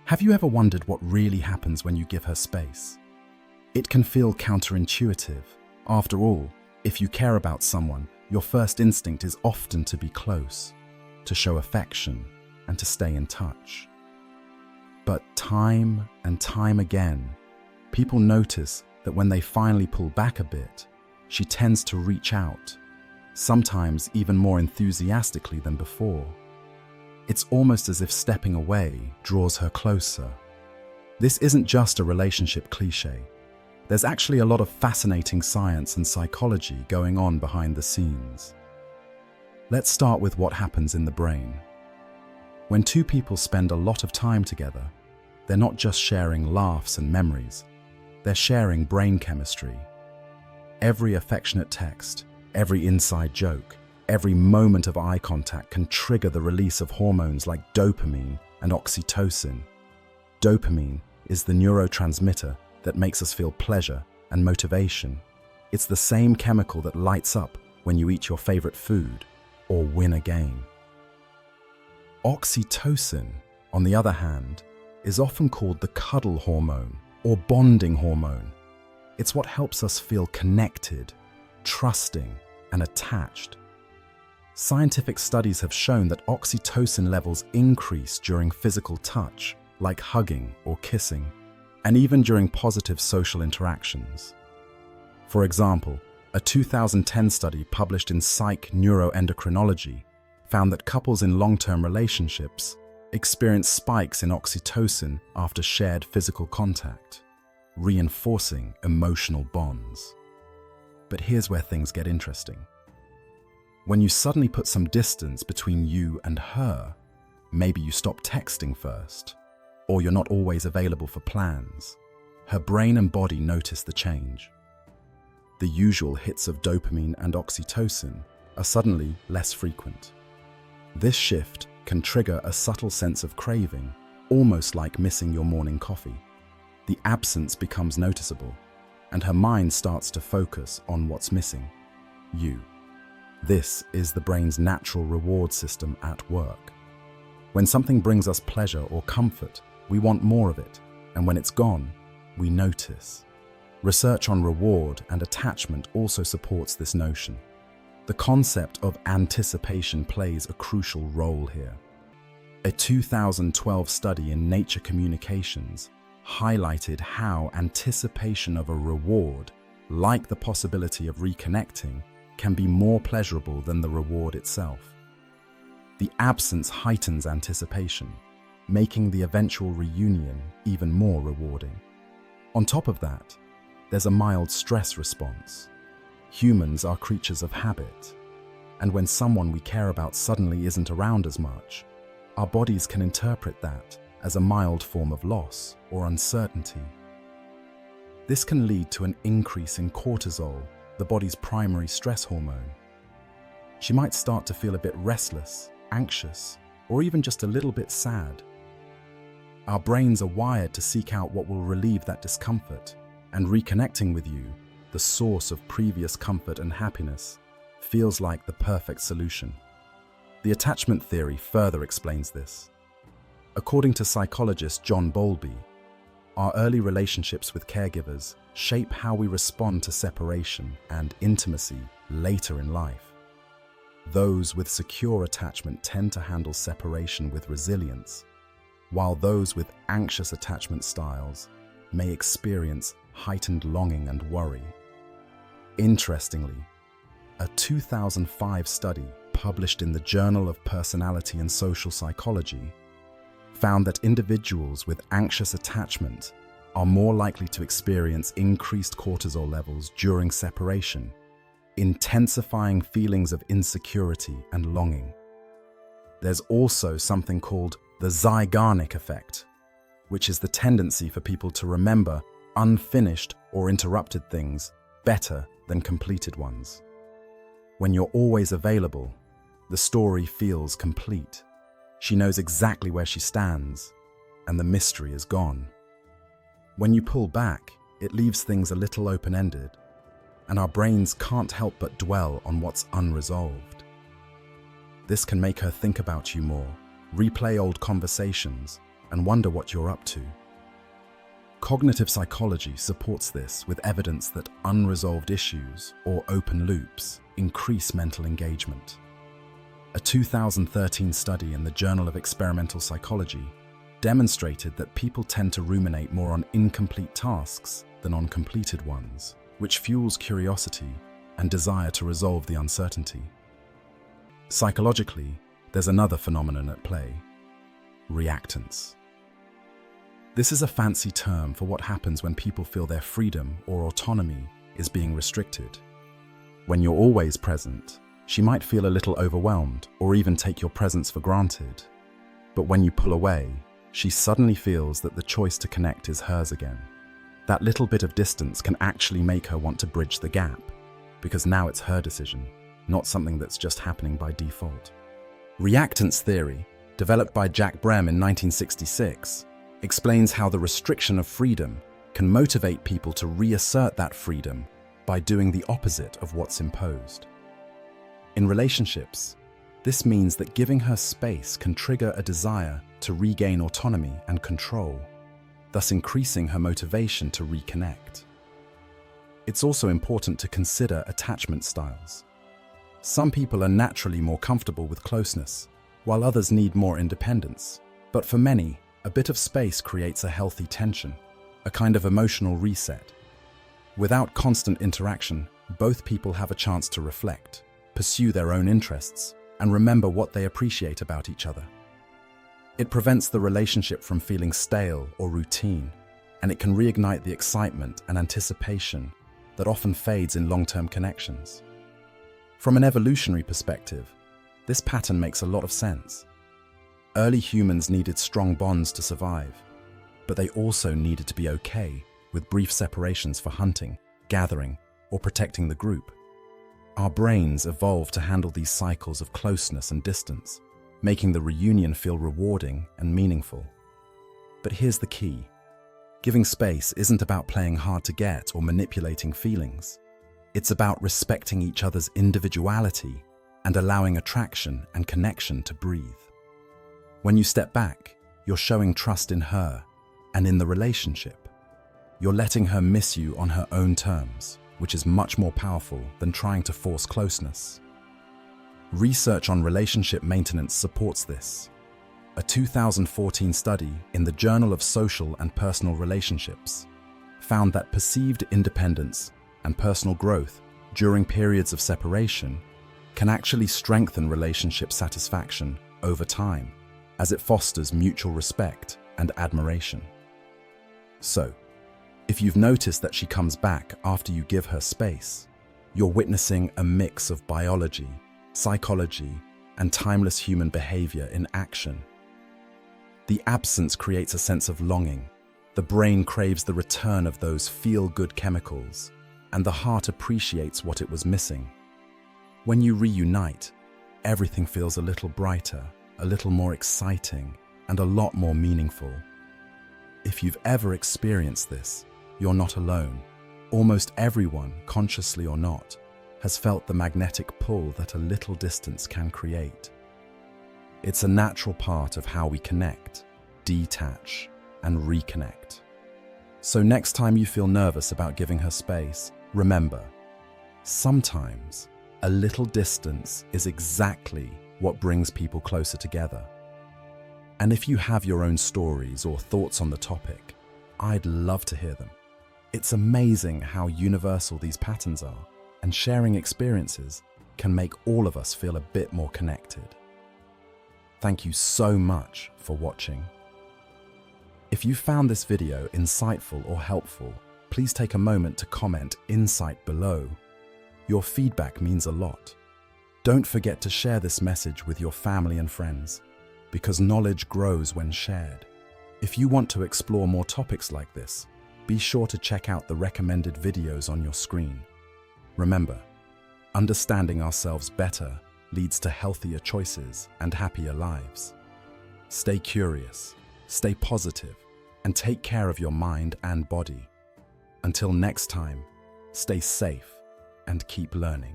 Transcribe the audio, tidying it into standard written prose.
Have you ever wondered what really happens when you give her space? It can feel counterintuitive. After all, if you care about someone, your first instinct is often to be close, to show affection, and to stay in touch. But time and time again, people notice that when they finally pull back a bit, she tends to reach out, sometimes even more enthusiastically than before. It's almost as if stepping away draws her closer. This isn't just a relationship cliché. There's actually a lot of fascinating science and psychology going on behind the scenes. Let's start with what happens in the brain. When two people spend a lot of time together, they're not just sharing laughs and memories, they're sharing brain chemistry. Every affectionate text, every inside joke, every moment of eye contact can trigger the release of hormones like dopamine and oxytocin. Dopamine is the neurotransmitter that makes us feel pleasure and motivation. It's the same chemical that lights up when you eat your favorite food or win a game. Oxytocin, on the other hand, is often called the cuddle hormone or bonding hormone. It's what helps us feel connected, trusting, and attached. Scientific studies have shown that oxytocin levels increase during physical touch, like hugging or kissing, and even during positive social interactions. For example, a 2010 study published in Psych Neuroendocrinology found that couples in long-term relationships experience spikes in oxytocin after shared physical contact, reinforcing emotional bonds. But here's where things get interesting. When you suddenly put some distance between you and her, maybe you stop texting first, or you're not always available for plans, her brain and body notice the change. The usual hits of dopamine and oxytocin are suddenly less frequent. This shift can trigger a subtle sense of craving, almost like missing your morning coffee. The absence becomes noticeable, and her mind starts to focus on what's missing: you. This is the brain's natural reward system at work. When something brings us pleasure or comfort, we want more of it, and when it's gone, we notice. Research on reward and attachment also supports this notion. The concept of anticipation plays a crucial role here. A 2012 study in Nature Communications highlighted how anticipation of a reward, like the possibility of reconnecting, can be more pleasurable than the reward itself. The absence heightens anticipation, making the eventual reunion even more rewarding. On top of that, there's a mild stress response. Humans are creatures of habit, and when someone we care about suddenly isn't around as much, our bodies can interpret that as a mild form of loss or uncertainty. This can lead to an increase in cortisol, the body's primary stress hormone. She might start to feel a bit restless, anxious, or even just a little bit sad. Our brains are wired to seek out what will relieve that discomfort, and reconnecting with you, the source of previous comfort and happiness, feels like the perfect solution. The attachment theory further explains this. According to psychologist John Bowlby, our early relationships with caregivers shape how we respond to separation and intimacy later in life. Those with secure attachment tend to handle separation with resilience, while those with anxious attachment styles may experience heightened longing and worry. Interestingly, a 2005 study published in the Journal of Personality and Social Psychology found that individuals with anxious attachment are more likely to experience increased cortisol levels during separation, intensifying feelings of insecurity and longing. There's also something called the Zeigarnik effect, which is the tendency for people to remember unfinished or interrupted things better than completed ones. When you're always available, the story feels complete. She knows exactly where she stands, and the mystery is gone. When you pull back, it leaves things a little open-ended, and our brains can't help but dwell on what's unresolved. This can make her think about you more, replay old conversations, and wonder what you're up to. Cognitive psychology supports this with evidence that unresolved issues, or open loops, increase mental engagement. A 2013 study in the Journal of Experimental Psychology demonstrated that people tend to ruminate more on incomplete tasks than on completed ones, which fuels curiosity and desire to resolve the uncertainty. Psychologically, there's another phenomenon at play: reactance. This is a fancy term for what happens when people feel their freedom or autonomy is being restricted. When you're always present, she might feel a little overwhelmed or even take your presence for granted. But when you pull away, she suddenly feels that the choice to connect is hers again. That little bit of distance can actually make her want to bridge the gap, because now it's her decision, not something that's just happening by default. Reactance theory, developed by Jack Brem in 1966, explains how the restriction of freedom can motivate people to reassert that freedom by doing the opposite of what's imposed. In relationships, this means that giving her space can trigger a desire to regain autonomy and control, thus increasing her motivation to reconnect. It's also important to consider attachment styles. Some people are naturally more comfortable with closeness, while others need more independence. But for many, a bit of space creates a healthy tension, a kind of emotional reset. Without constant interaction, both people have a chance to reflect, pursue their own interests, and remember what they appreciate about each other. It prevents the relationship from feeling stale or routine, and it can reignite the excitement and anticipation that often fades in long-term connections. From an evolutionary perspective, this pattern makes a lot of sense. Early humans needed strong bonds to survive, but they also needed to be okay with brief separations for hunting, gathering, or protecting the group. Our brains evolved to handle these cycles of closeness and distance, making the reunion feel rewarding and meaningful. But here's the key. Giving space isn't about playing hard to get or manipulating feelings. It's about respecting each other's individuality and allowing attraction and connection to breathe. When you step back, you're showing trust in her and in the relationship. You're letting her miss you on her own terms, which is much more powerful than trying to force closeness. Research on relationship maintenance supports this. A 2014 study in the Journal of Social and Personal Relationships found that perceived independence and personal growth during periods of separation can actually strengthen relationship satisfaction over time, as it fosters mutual respect and admiration. So, if you've noticed that she comes back after you give her space, you're witnessing a mix of biology, psychology, and timeless human behavior in action. The absence creates a sense of longing. The brain craves the return of those feel-good chemicals, and the heart appreciates what it was missing. When you reunite, everything feels a little brighter, a little more exciting, and a lot more meaningful. If you've ever experienced this, you're not alone. Almost everyone, consciously or not, has felt the magnetic pull that a little distance can create. It's a natural part of how we connect, detach, and reconnect. So next time you feel nervous about giving her space, remember, sometimes a little distance is exactly what brings people closer together. And if you have your own stories or thoughts on the topic, I'd love to hear them. It's amazing how universal these patterns are, and sharing experiences can make all of us feel a bit more connected. Thank you so much for watching. If you found this video insightful or helpful, please take a moment to comment "insight" below. Your feedback means a lot. Don't forget to share this message with your family and friends, because knowledge grows when shared. If you want to explore more topics like this, be sure to check out the recommended videos on your screen. Remember, understanding ourselves better leads to healthier choices and happier lives. Stay curious, stay positive, and take care of your mind and body. Until next time, stay safe and keep learning.